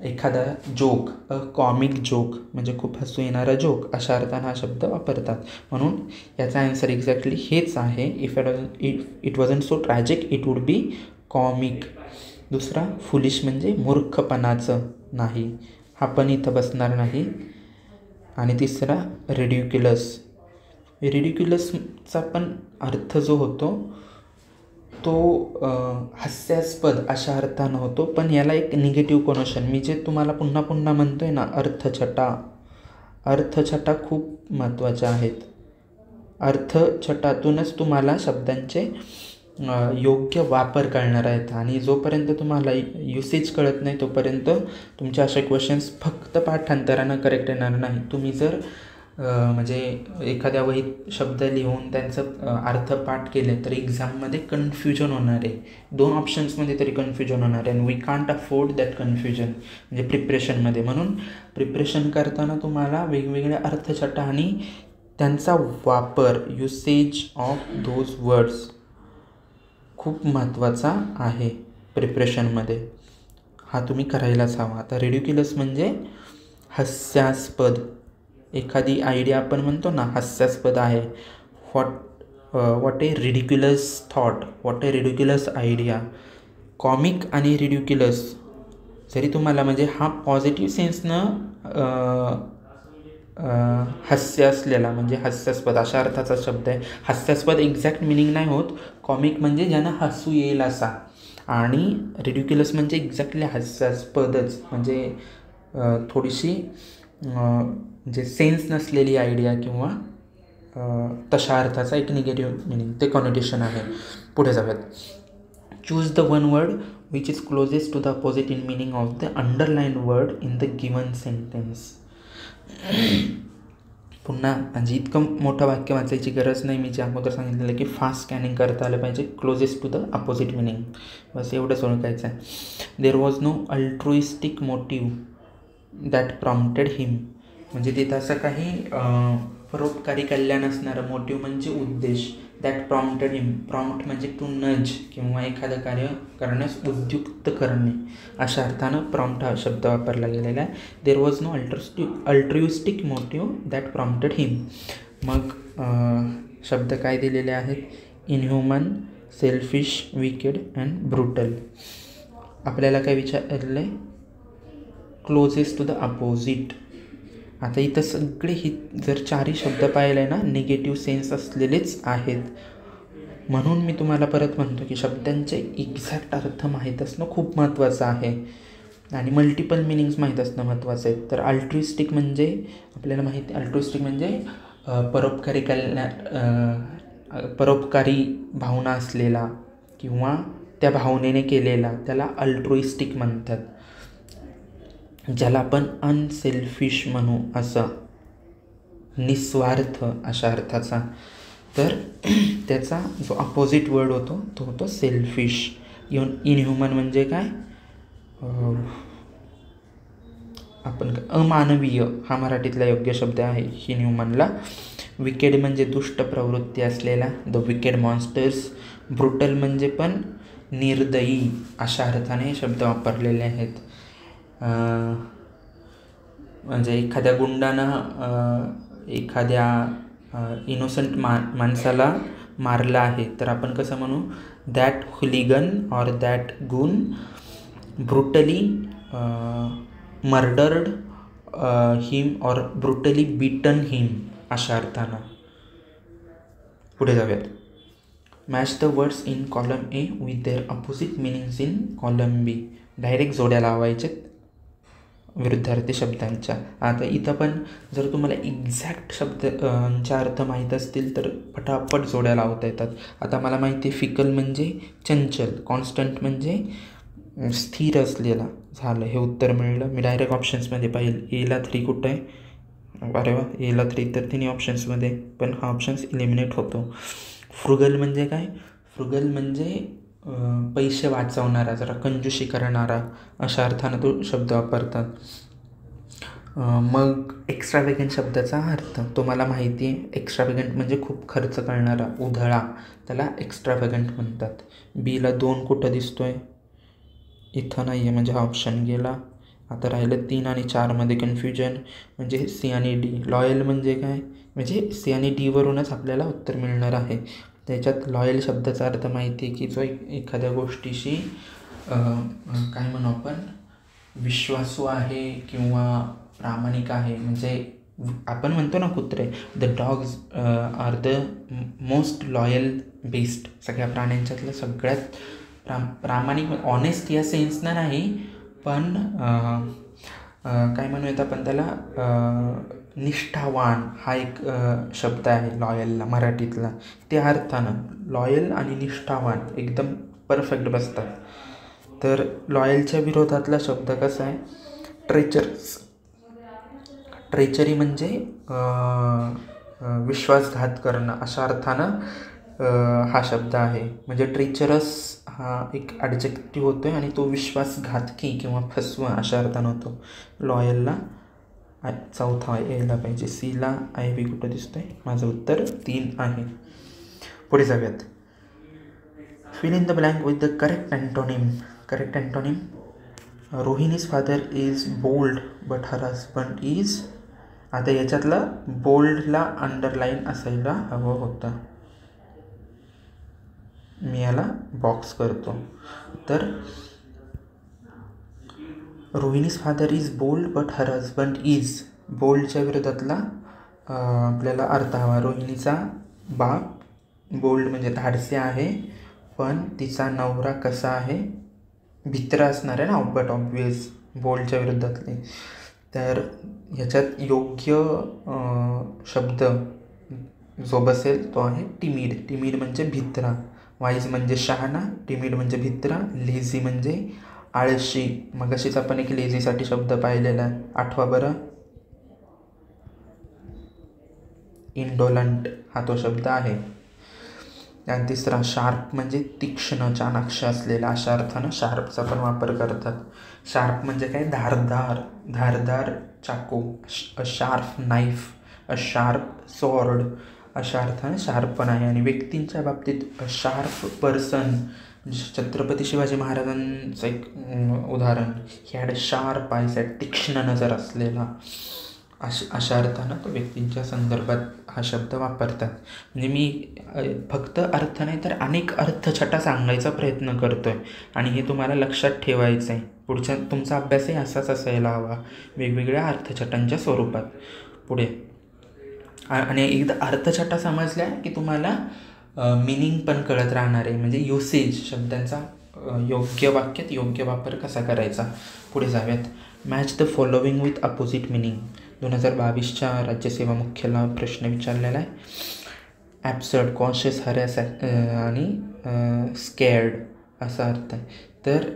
एखादा जोक, अ कॉमिक जोक म्हणजे खूप हसू येणारा जोक अशा अर्थानं हा शब्द वापरतात. म्हणून याचा आन्सर एक्झॅक्टली हेच आहे. If it wasn't so tragic it would be comic. दुसरा फुलिश म्हणजे मूर्खपणाचं नाही, हा पण इथं बसणार नाही. आणि तिसरा रिडिक्युलस. रिडिक्युलसचा पण अर्थ जो होतो तो हास्यास्पद अशा अर्थानं होतो, पण याला एक निगेटिव्ह कोनोशन, मी जे तुम्हाला पुन्हा पुन्हा म्हणतो आहे ना, अर्थछटा खूप महत्त्वाच्या आहेत. अर्थछटातूनच तुम्हाला शब्दांचे योग्य वापर कळणार आहेत. आणि जोपर्यंत तुम्हाला युसेज कळत नाही तोपर्यंत तुमचे असे क्वेश्चन्स फक्त पाठांतरानं करेक्ट येणार नाही. तुम्ही जर म्हणजे एखाद्या वहीत शब्द लिहून त्यांचं अर्थ पाठ केले तर एक्झाममध्ये कन्फ्युजन होणार आहे. 2 ऑप्शन्समध्ये तरी कन्फ्युजन होणार आहे. And we can't afford that confusion म्हणजे प्रिप्रेशनमध्ये. म्हणून प्रिप्रेशन करताना तुम्हाला वेगवेगळ्या अर्थछटा आणि त्यांचा वापर, युसेज ऑफ दोज वर्ड्स खूप महत्त्वाचा आहे प्रिप्रेशनमध्ये. हा तुम्ही करायलाच हवा. आता रिडिक्युलस म्हणजे हास्यास्पद. एखादी आयडिया आपण म्हणतो ना हास्यास्पद आहे, what A ridiculous thought, what A ridiculous idea. Comic आणि रिडिक्युलस जरी तुम्हाला म्हणजे हा पॉझिटिव्ह सेन्सनं हास्य असलेला म्हणजे हास्यास्पद अशा अर्थाचा शब्द आहे. हास्यास्पद एक्झॅक्ट मिनिंग नाही होत. कॉमिक म्हणजे ज्यांना हसू येईल असा, आणि रिडिक्युलस म्हणजे एक्झॅक्टली हास्यास्पदच म्हणजे थोडीशी म्हणजे सेन्स नसलेली आयडिया किंवा तशा अर्थाचा एक निगेटिव्ह मिनिंग, ते कॉनोटेशन आहे. पुढे जाऊयात. Choose the one word which is closest to the opposite in meaning of the underlined word in the given sentence. पुन्हा म्हणजे इतकं मोठं वाक्य वाचायची गरज नाही. मी जे अगोदर सांगितलेलं की फास्ट स्कॅनिंग करता आलं पाहिजे. Closest to the opposite meaning, बस एवढंच ओळखायचं आहे. There was no altruistic motive that prompted him. म्हणजे तिथं असं काही परोपकारी कल्याण असणारं, मोटिव्ह म्हणजे उद्देश. दॅट प्रॉम्प्टेड हिम, प्रॉम्प्ट म्हणजे टू नज किंवा एखादं कार्य करण्यास उद्युक्त करणे अशा अर्थानं प्रॉम्प्ट हा शब्द वापरला गेलेला आहे. There was no altruistic motive that prompted him. मग शब्द काय दिलेले आहेत? Inhuman, selfish, wicked and brutal. आपल्याला काय विचारलं आहे? Closest to the opposite. आता इथं सगळे ही जर 4ही शब्द पाहिले ना निगेटिव्ह सेन्स असलेलेच आहेत. म्हणून मी तुम्हाला परत म्हणतो की शब्दांचे एक्झॅक्ट अर्थ माहीत असणं खूप महत्त्वाचं आहे आणि मल्टिपल मिनिंग्स माहीत असणं महत्त्वाचं आहे. तर अल्ट्रुइस्टिक म्हणजे आपल्याला माहिती, अल्ट्रुइस्टिक म्हणजे परोपकारी भावना असलेला किंवा त्या भावनेने केलेला त्याला अल्ट्रुइस्टिक म्हणतात. ज्याला आपण अनसेल्फिश म्हणू, असं निस्वार्थ अशा अर्थाचा. तर त्याचा जो अपोजिट वर्ड होतो तो होतो सेल्फिश. इनह्युमन म्हणजे काय? आपण अमानवीय हा मराठीतला योग्य शब्द आहे इनह्युमनला. विकेड म्हणजे दुष्ट प्रवृत्ती असलेला, द विकेड मॉन्स्टर्स. ब्रुटल म्हणजे पण निर्दयी अशा अर्थाने हे शब्द वापरलेले आहेत. म्हणजे एखाद्या गुंडानं एखाद्या इनोसंट माणसाला मारलं आहे तर आपण कसं म्हणू? That hooligan or that goon brutally murdered him or brutally beaten him अशा अर्थानं. पुढे जाऊयात. Match the words in column A with their opposite meanings in column B. Direct जोड्या लावायचे विरुद्धार्थी शब्दांच्या. आता इथं पण जर तुम्हाला एक्झॅक्ट शब्दांचे अर्थ माहीत असतील तर पटापट जोड्या लावता येतात. आता मला माहिती आहे फिकल म्हणजे चंचल, कॉन्स्टंट म्हणजे स्थिर असलेला. झालं, हे उत्तर मिळलं. मी डायरेक्ट ऑप्शन्समध्ये पाहिलं. एला 3 कुठं आहे? अरे वा, एला 3 तर तिन्ही ऑप्शन्समध्ये, पण हा ऑप्शन्स इलिमिनेट होतो. फ्रुगल म्हणजे काय? फ्रुगल म्हणजे पैसे वाचवणारा, जरा कंजूशी करणारा अशा अर्थानं तो शब्द वापरतात. मग एक्स्ट्रावेगंट शब्दाचा अर्थ तुम्हाला माहिती आहे. एक्स्ट्रावेगंट म्हणजे खूप खर्च करणारा, उधळा, त्याला एक्स्ट्रावेगंट म्हणतात. बीला 2 कुठं दिसतो आहे? इथं नाही आहे, म्हणजे हा ऑप्शन गेला. आता राहिलं 3 आणि 4मध्ये कन्फ्युजन. म्हणजे सी आणि डी. लॉयल म्हणजे काय? म्हणजे सी आणि डीवरूनच आपल्याला उत्तर मिळणार आहे. त्याच्यात लॉयल शब्दाचा अर्थ माहिती आहे की जो एखाद्या गोष्टीशी काय म्हणू आपण, विश्वासू आहे किंवा प्रामाणिक आहे. म्हणजे आपण म्हणतो ना कुत्रे, the dogs are the most loyal best. सगळ्या प्राण्यांच्यातलं सगळ्यात प्रामाणिक, ऑनेस्ट या सेन्सनं नाही, पण काय म्हणूयात आपण त्याला, निष्ठावान हा एक शब्द आहे लॉयलला मराठीतला. त्या अर्थानं लॉयल आणि निष्ठावान एकदम परफेक्ट बसतात. तर लॉयलच्या विरोधातला शब्द कसा आहे? ट्रेचरस. ट्रेचरी म्हणजे विश्वासघात करणं अशा अर्थानं हा शब्द आहे. म्हणजे ट्रेचरस हा एक ॲडजेक्टिव्ह होतो आहे आणि तो विश्वासघातकी किंवा फसवा अशा अर्थानं होतो. लॉयलला चौथा यायला पाहिजे. सीला आय बी कुठं दिसतोय? माझं उत्तर 3 आहे. पुढे जाऊयात. Fill in the blank with the correct antonym. Correct antonym, Rohini's father is bold but her husband is. आता याच्यातलं बोल्डला अंडरलाईन असायला हवं होतं. मी याला बॉक्स करतो. तर Rohini's father is bold but her husband is. बोल्डच्या विरोधातला आपल्याला अर्थ हवा. रोहिणीचा बाप बोल्ड म्हणजे धाडसी आहे, पण तिचा नवरा कसा आहे? भित्रा असणार आहे ना, बट ऑब्वियस बोल्डच्या विरोधातले. तर ह्याच्यात योग्य शब्द जो बसेल तो आहे टिमिड. टिमिड म्हणजे भित्रा. वाईज म्हणजे शहाणा, टिमिड म्हणजे भित्रा. लेझी म्हणजे आळशी. मगाशीच आपण एक लेझीसाठी शब्द पाहिलेला आहे, आठवा बरं. इंडोलंट हा तो शब्द आहे. आणि तिसरा शार्प म्हणजे तीक्ष्ण, चाणाक्ष असलेला अशा अर्थानं शार्पचा पण वापर करतात. शार्प म्हणजे काय? धारदार, धारदार चाकू. A sharp knife, a sharp sword अशा अर्थानं शार्प पण आहे. आणि व्यक्तींच्या बाबतीत शार्प पर्सन, छत्रपती शिवाजी महाराजांचं एक उदाहरण, ही हॅड शार्प आयज, तीक्ष्ण नजर असलेला, अशा अर्थानं तो व्यक्तींच्या संदर्भात हा शब्द वापरतात. म्हणजे मी फक्त अर्थ नाही तर अनेक अर्थछटा सांगायचा प्रयत्न करतो आहे आणि हे तुम्हाला लक्षात ठेवायचं आहे. पुढच्या तुमचा अभ्यासही असाच असायला हवा, वेगवेगळ्या अर्थछटांच्या स्वरूपात. पुढे आणि एकदा अर्थछटा समजल्या की तुम्हाला मिनिंग पण कळत राहणार आहे. म्हणजे युसेज, शब्दांचा योग्य वाक्यात योग्य वापर कसा करायचा. पुढे जाऊयात. Match the following with opposite meaning. 2022च्या राज्यसेवा मुख्याला प्रश्न विचारलेला आहे. ॲब्सर्ड, कॉन्शियस, हॅरॅस आणि स्कॅर्ड असा अर्थ आहे. तर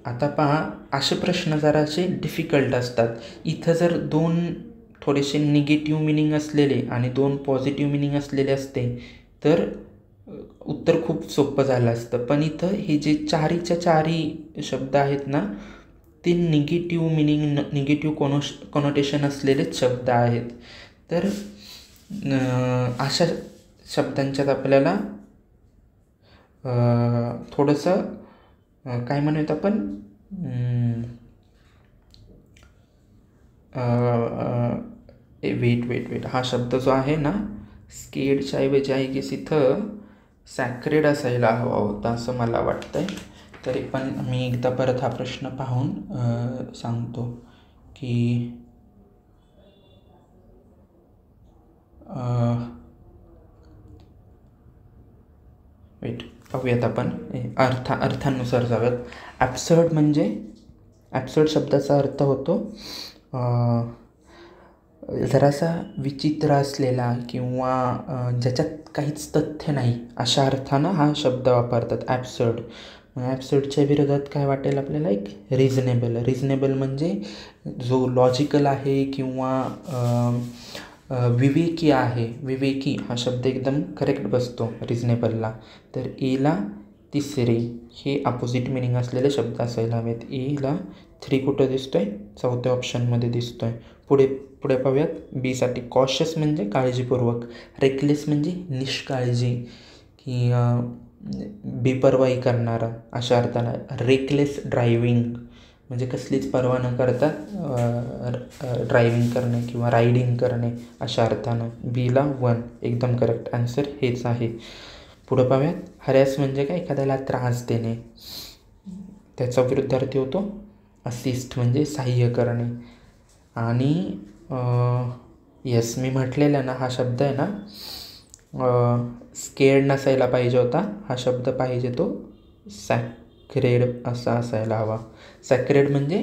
आता पहा, असे प्रश्न जरासे डिफिकल्ट असतात. इथं जर 2 थोडेसे निगेटिव्ह मिनिंग असलेले आणि 2 पॉझिटिव्ह मिनिंग असलेले असते तर उत्तर खूप सोपं झालं असतं. पण इथं हे जे चारीच्या चारी शब्द आहेत ना, ते निगेटिव्ह मिनिंग, निगेटिव्ह कॉनोटेशन असलेलेच शब्द आहेत. तर अशा शब्दांच्यात आपल्याला थोडंसं काय म्हणूयात आपण, वेट हा शब्द जो आहे ना, स्केडच्या ऐवजी आहे की इथं सॅक्रेड असायला हवा होता असं मला वाटतं आहे. तरी पण मी एकदा परत हा प्रश्न पाहून सांगतो की पाहूयात आपण. अर्थानुसार जाऊयात. ॲब्सर्ड म्हणजे, ॲब्सर्ड शब्दाचा अर्थ होतो जरासा विचित्र असलेला किंवा ज्याच्यात काहीच तथ्य नाही अशा अर्थानं हा शब्द वापरतात ॲब्सर्ड. मग ॲब्सर्डच्या विरोधात काय वाटेल आपल्याला? एक रिझनेबल. रिझनेबल म्हणजे जो लॉजिकल आहे किंवा विवेकी आहे. विवेकी हा शब्द एकदम करेक्ट बसतो रिझनेबलला. तर एला तिसरे हे अपोजिट मिनिंग असलेले शब्द असायला हवेत. एला 3 कुठं दिसतो आहे? चौथ्या ऑप्शनमध्ये दिसतो आहे. पुढे पुढे पाहूयात. बीसाठी कॉशियस म्हणजे काळजीपूर्वक, रेकलेस म्हणजे निष्काळजी की बेपर्वाई करणारा अशा अर्थानं. रेकलेस ड्रायव्हिंग म्हणजे कसलीच पर्वा न करता ड्रायव्हिंग करणे किंवा रायडिंग करणे अशा अर्थानं. बीला 1 एकदम करेक्ट आन्सर हेच आहे. पुढं पाहूयात. हरॅस म्हणजे काय? एखाद्याला त्रास देणे. त्याचा विरुद्धार्थी होतो असिस्ट म्हणजे सहाय्य करणे. आणि येस मी म्हटलेलं ना, हा शब्द आहे ना स्केर्ड नसायला पाहिजे होता. हा शब्द पाहिजे तो सॅक्रेड असा असायला हवा. सॅक्रेड म्हणजे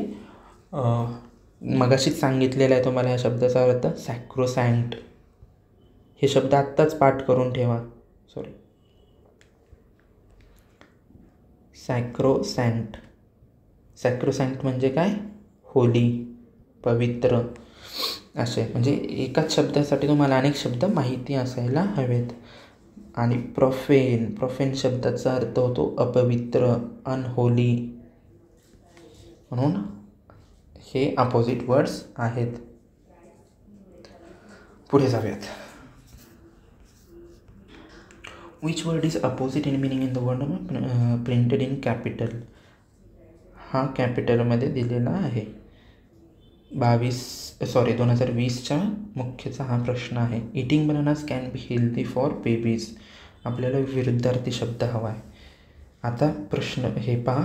मगाशीच सांगितलेलं आहे तुम्हाला ह्या शब्दाचा अर्थ सॅक्रोसँक्ट. हे शब्द आत्ताच पाठ करून ठेवा. सॅक्रोसँक्ट. सॅक्रोसँक्ट म्हणजे काय? होली, पवित्र असे. म्हणजे एकाच शब्दासाठी तुम्हाला अनेक शब्द माहिती असायला हवेत. आणि प्रोफेन. प्रोफेन शब्दाचा अर्थ होतो अपवित्र, अनहोली. म्हणून हे अपोजिट वर्ड्स आहेत. पुढे जाऊयात. Which word is opposite in meaning in the word printed in capital? हा कॅपिटलमध्ये दिलेला आहे. 2020च्या मुख्यचा हा प्रश्न आहे. Eating bananas can be healthy for babies. आपल्याला विरुद्धार्थी शब्द हवा आहे. आता प्रश्न हे पहा,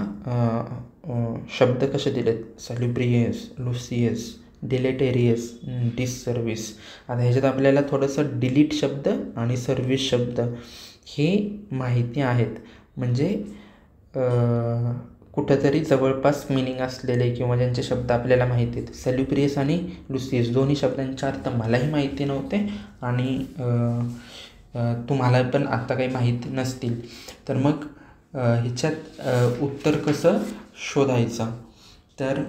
शब्द कसे दिलेत? सॅल्युब्रियस, लुसियस, डिलेटेरियस, डिससर्व्हिस. आता ह्याच्यात आपल्याला थोडंसं डिलीट शब्द आणि सर्व्हिस शब्द हे माहिती आहेत. म्हणजे कुठंतरी जवळपास मिनिंग असलेले किंवा ज्यांचे शब्द आपल्याला माहिती आहेत. सॅल्युब्रियस आणि लुसियस दोन्ही शब्दांचे अर्थ मलाही माहिती नव्हते आणि तुम्हाला पण आत्ता काही माहिती नसतील. तर मग ह्याच्यात उत्तर कसं शोधायचं? तर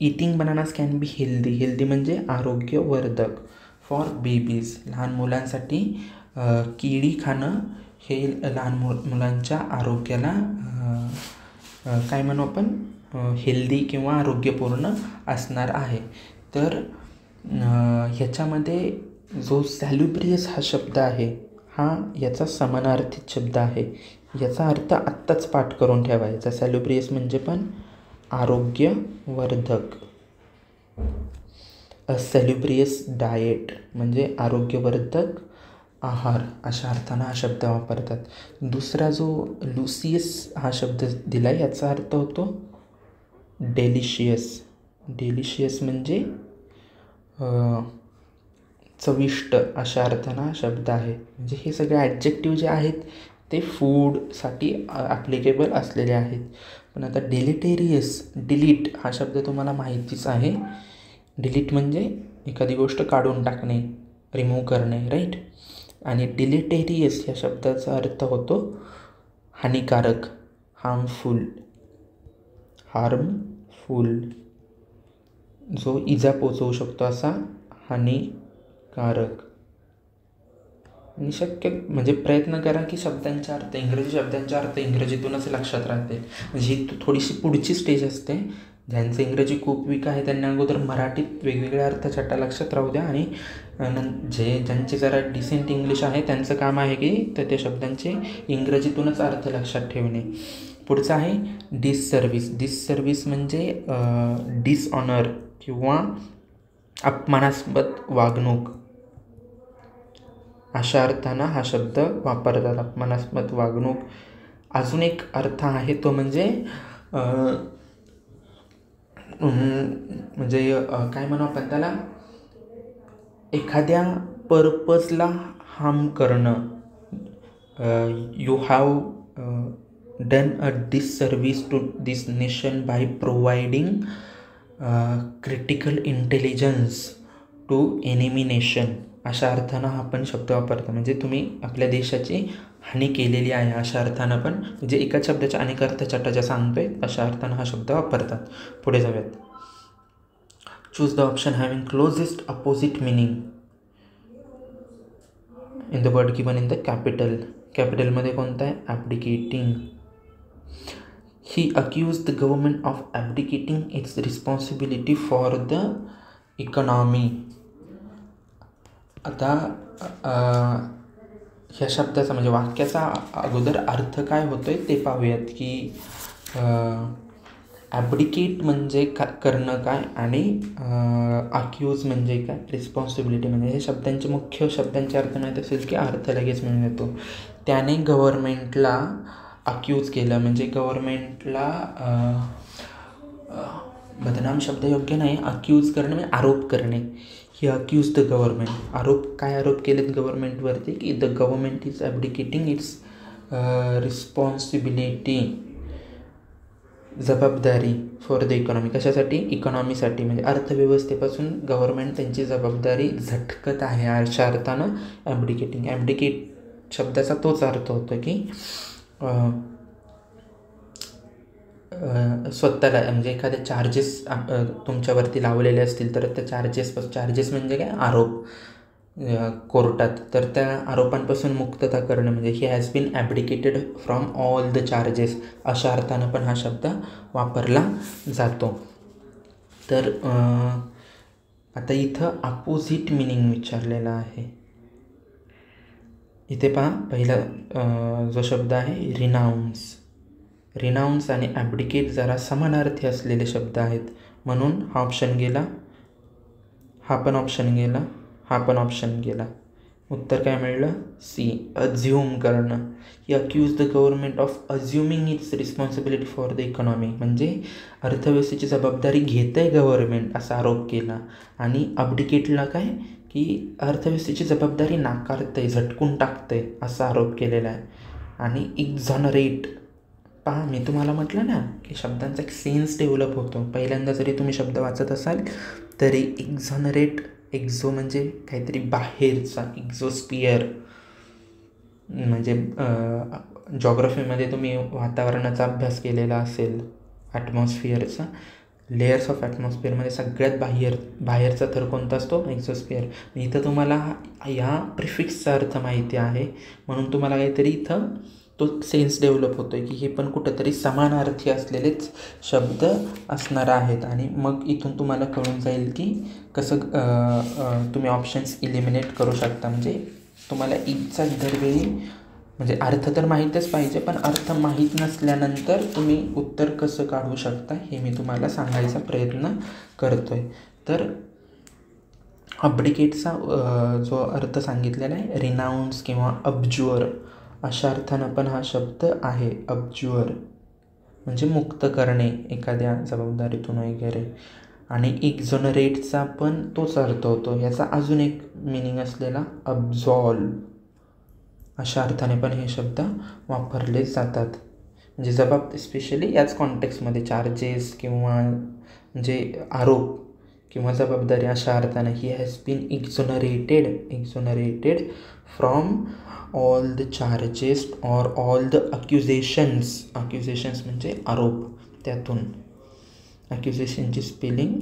eating bananas can be healthy. Healthy म्हणजे आरोग्यवर्धक. फॉर बेबीज लहान मुलांसाठी केळी खाणं हे लहान मुलांच्या आरोग्याला काय म्हणू आपण हेल्दी किंवा आरोग्यपूर्ण असणार आहे. तर ह्याच्यामध्ये जो सॅल्युब्रियस हा शब्द आहे हा याचा समानार्थी शब्द आहे. याचा अर्थ आत्ताच पाठ करून ठेवायचा. सॅल्युब्रियस म्हणजे पण आरोग्यवर्धक. अ सॅल्युब्रियस डाएट म्हणजे आरोग्यवर्धक आहार अशा अर्थानं हा शब्द वापरतात. दुसरा जो लुसियस हा शब्द दिला याचा अर्थ होतो डेलिशियस. डेलिशियस म्हणजे चविष्ट अशा अर्थानं हा शब्द आहे. म्हणजे हे सगळे ॲडजेक्टिव्ह जे आहेत ते फूडसाठी ॲप्लिकेबल असलेले आहेत. पण आता डिलिटेरियस, डिलीट हा शब्द तुम्हाला माहितीच आहे. डिलीट म्हणजे एखादी गोष्ट काढून टाकणे, रिमूव्ह करणे, राईट. आणि डिलिटेरियस या शब्दाचा अर्थ होतो हानिकारक, हार्मफुल. जो इजा पोचवू शकतो असा हानिकारक. आणि शक्य म्हणजे प्रयत्न करा की शब्दांचा अर्थ इंग्रजी शब्दांचा अर्थ इंग्रजीतूनच लक्षात राहते. म्हणजे ही थोडीशी पुढची स्टेज असते. ज्यांचं इंग्रजी खूप वीक आहे त्यांनी अगोदर मराठीत वेगवेगळ्या अर्थछटा लक्षात राहू द्या. आणि ज्यांचे जरा डिसेंट इंग्लिश आहे त्यांचं काम आहे की त्या शब्दांचे इंग्रजीतूनच अर्थ लक्षात ठेवणे. पुढचं आहे डिससर्व्हिस. डिससर्व्हिस म्हणजे डिसऑनर किंवा अपमानास्पद वागणूक अशा अर्थानं हा शब्द वापरतात. अपमानास्पद वागणूक. अजून एक अर्थ आहे तो म्हणजे काय म्हणू आपण त्याला एखाद्या पर्पजला हार्म करणं. You have done a disservice to this nation by providing critical intelligence to enemy nation अशा अर्थानं हा पण शब्द वापरतो. म्हणजे तुम्ही आपल्या देशाची हानी केलेली आहे अशा अर्थानं पण. म्हणजे एकाच शब्दाच्या अनेक अर्थछटा ज्या सांगतोय अशा अर्थानं हा शब्द वापरतात. पुढे जाऊयात. Choose the option having closest opposite meaning in the word given in the capital. कॅपिटलमध्ये कोणता आहे? Abdicating. He accuse the government of abdicating its responsibility for the economy. आता ह्या शब्दाचा म्हणजे वाक्याचा अगोदर अर्थ काय होतोय ते पाहूयात की ॲब्डिकेट म्हणजे करणं काय आणि अक्यूज म्हणजे काय, रिस्पॉन्सिबिलिटी म्हणजे, हे शब्दांचे मुख्य शब्दांचे अर्थ माहीत असेल की अर्थ लगेच मिळून येतो. त्याने गव्हर्मेंटला अक्यूज केलं म्हणजे गव्हर्मेंटला बदनाम शब्द योग्य नाही, अक्यूज करणे म्हणजे आरोप करणे. He accuse the government. काय आरोप केलेत गव्हर्मेंटवरती की the government is abdicating its responsibility, जबाबदारी फॉर द इकॉनॉमी. कशासाठी? इकॉनॉमीसाठी म्हणजे अर्थव्यवस्थेपासून गव्हर्मेंट त्यांची जबाबदारी झटकत आहे. अशा अर्थानं ॲब्डिकेटिंग. ॲब्डिकेट शब्दाचा तोच अर्थ होतो की स्वतःला म्हणजे एखाद्या चार्जेस तुमच्यावरती लावलेले असतील तर त्या चार्जेस म्हणजे काय? आरोप कोर्टात, तर त्या आरोपांपासून मुक्तता करणं म्हणजे he has been abdicated from all the charges, अशा अर्थानं पण हा शब्द वापरला जातो. तर आता इथं अपोजिट मिनिंग विचारलेला आहे. इथे पहा, पहिला जो शब्द आहे रिनाऊन्स. रिनाऊन्स आणि ॲब्डिकेट जरा समानार्थी असलेले शब्द आहेत म्हणून हा ऑप्शन गेला, हा पण ऑप्शन गेला, हा पण ऑप्शन गेला. उत्तर काय मिळलं? सी, अज्युम करणं. He accuse the government of assuming its responsibility for the economy म्हणजे अर्थव्यवस्थेची जबाबदारी घेतं आहे गव्हर्नमेंट असा आरोप केला. आणि अब्डिकेटला काय की अर्थव्यवस्थेची जबाबदारी नाकारतं आहे, झटकून टाकतं आहे असा आरोप केलेला आहे. आणि एक्झॉनरेट, पहा मी तुम्हाला म्हटलं ना की शब्दांचा एक सेन्स डेव्हलप होतो. पहिल्यांदा जरी तुम्ही शब्द वाचत असाल तरी एक्झॉनरेट, एक्झो म्हणजे काहीतरी बाहेरचा, एक्झोस्पियर म्हणजे जॉग्रफीमध्ये तुम्ही वातावरणाचा अभ्यास केलेला असेल, ॲटमॉस्फिअरचा. लेयर्स ऑफ ॲटमॉस्फिअरमध्ये सगळ्यात बाहेरचा थर कोणता असतो? एक्झोस्पियर. इथं तुम्हाला ह्या प्रिफिक्सचा अर्थ माहिती आहे म्हणून तुम्हाला काहीतरी इथं तो सेन्स डेव्हलप होतो आहे की हे पण कुठंतरी समानार्थी असलेलेच शब्द असणार आहेत. आणि मग इथून तुम्हाला कळून जाईल की कसं तुम्ही ऑप्शन्स इलिमिनेट करू शकता. म्हणजे तुम्हाला एकचा दरवेळी म्हणजे अर्थ तर माहीतच पाहिजे, पण अर्थ माहीत नसल्यानंतर तुम्ही उत्तर कसं काढू शकता हे मी तुम्हाला सांगायचा प्रयत्न करतो आहे. तर अब्डिकेटचा जो अर्थ सांगितलेला आहे रिनाऊन्स किंवा अब्ज्युअर अशा अर्थानं पण हा शब्द आहे. अब्ज्युअर म्हणजे मुक्त करणे एखाद्या जबाबदारीतून वगैरे. आणि एक्झॉनरेटचा पण तोच अर्थ होतो. याचा अजून एक मिनिंग असलेला अब्झॉल्व अशा अर्थाने पण हे शब्द वापरले जातात. म्हणजे स्पेशली याच कॉन्टेक्स्टमध्ये चार्जेस किंवा म्हणजे आरोप किंवा जबाबदारी अशा अर्थानं he has been exonerated from all the charges or all the accusations म्हणजे आरोप. त्यातून अक्युजेशनची स्पेलिंग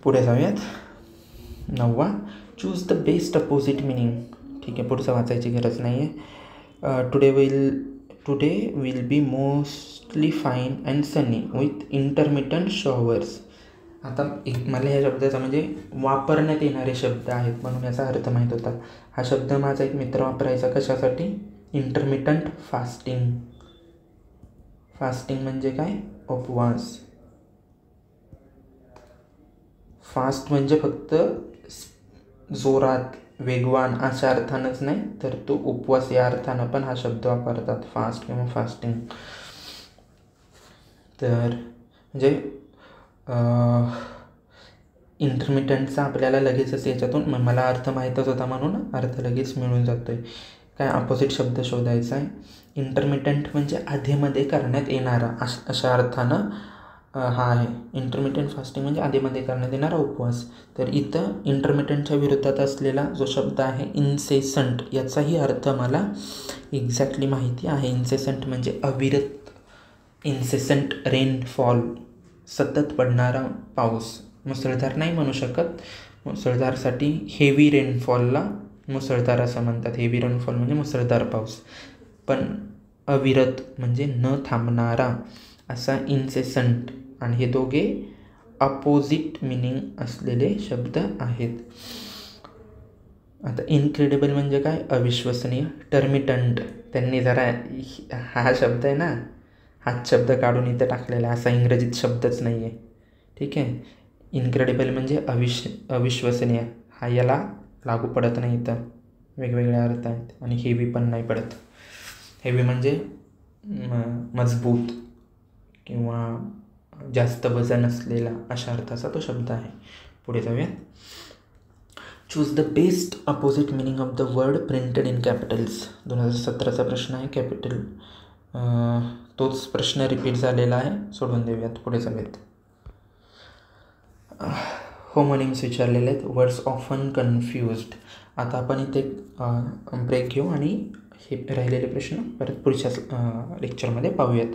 पुढे जाऊयात. 9वा, choose the best opposite meaning. ठीक आहे, पुढचं वाचायची गरज नाही आहे. Today will be mostly fine and sunny with intermittent showers. आता मला ह्या शब्दाचा म्हणजे वापरण्यात येणारे शब्द आहेत म्हणून याचा अर्थ माहीत होता. हा शब्द माझा एक मित्र वापरायचा कशासाठी? Intermittent fasting. फास्टिंग म्हणजे काय? उपवास. फास्ट म्हणजे फक्त जोरात, वेगवान अशा अर्थानंच नाही, तर तो उपवास या अर्थानं पण हा शब्द वापरतात, फास्ट किंवा फास्टिंग. तर म्हणजे इंटरमिटंटचा आपल्याला लगेचच याच्यातून मला अर्थ माहीतच होता म्हणून अर्थ लगेच मिळून जातो आहे. काय अपोजिट शब्द शोधायचा आहे. इंटरमिटंट म्हणजे आधीमध्ये करण्यात येणारा अशा अर्थानं हा आहे. इंटरमिटंट फास्टिंग म्हणजे आधीमध्ये करण्यात येणारा उपवास. तर इथं इंटरमिटंटच्या विरोधात असलेला जो शब्द आहे इन्सेसंट, याचाही अर्थ मला एक्झॅक्टली माहिती आहे. इन्सेसंट म्हणजे अविरत, इन्सेसंट रेनफॉल, सतत पडणारा पाऊस. मुसळधार नाही म्हणू शकत मुसळधारसाठी हेवी रेनफॉलला मुसळधार असं म्हणतात. हेवी रेनफॉल म्हणजे मुसळधार पाऊस. पण अविरत म्हणजे न थांबणारा असा इन्सेसंट, आणि हे दोघे अपोजिट मिनिंग असलेले शब्द आहेत. आता इनक्रेडिबल म्हणजे काय? अविश्वसनीय. टर्मिटंट, त्यांनी जरा हा शब्द आहे ना, हाच शब्द काढून इथं टाकलेला आहे, असा इंग्रजीत शब्दच नाही आहे. ठीक आहे. इनक्रेडिबल म्हणजे अविश्वसनीय, हा याला लागू पडत नाही इथं, वेगवेगळे अर्थ आहेत. आणि हेवी पण नाही पडत. हेवी म्हणजे मजबूत किंवा जास्त वजन असलेला अशा अर्थाचा तो शब्द आहे. पुढे जाऊयात. Choose the best opposite meaning of the word printed in capitals. 2017चा प्रश्न आहे. कॅपिटल तोच प्रश्न रिपीट झालेला आहे, सोडून देऊयात. पुढे जाऊयात. होमोनिम्स विचारलेले आहेत. Words often confused. आता आपण इथे ब्रेक घेऊ आणि हे राहिलेले प्रश्न परत पुढच्या लेक्चरमध्ये पाहूयात.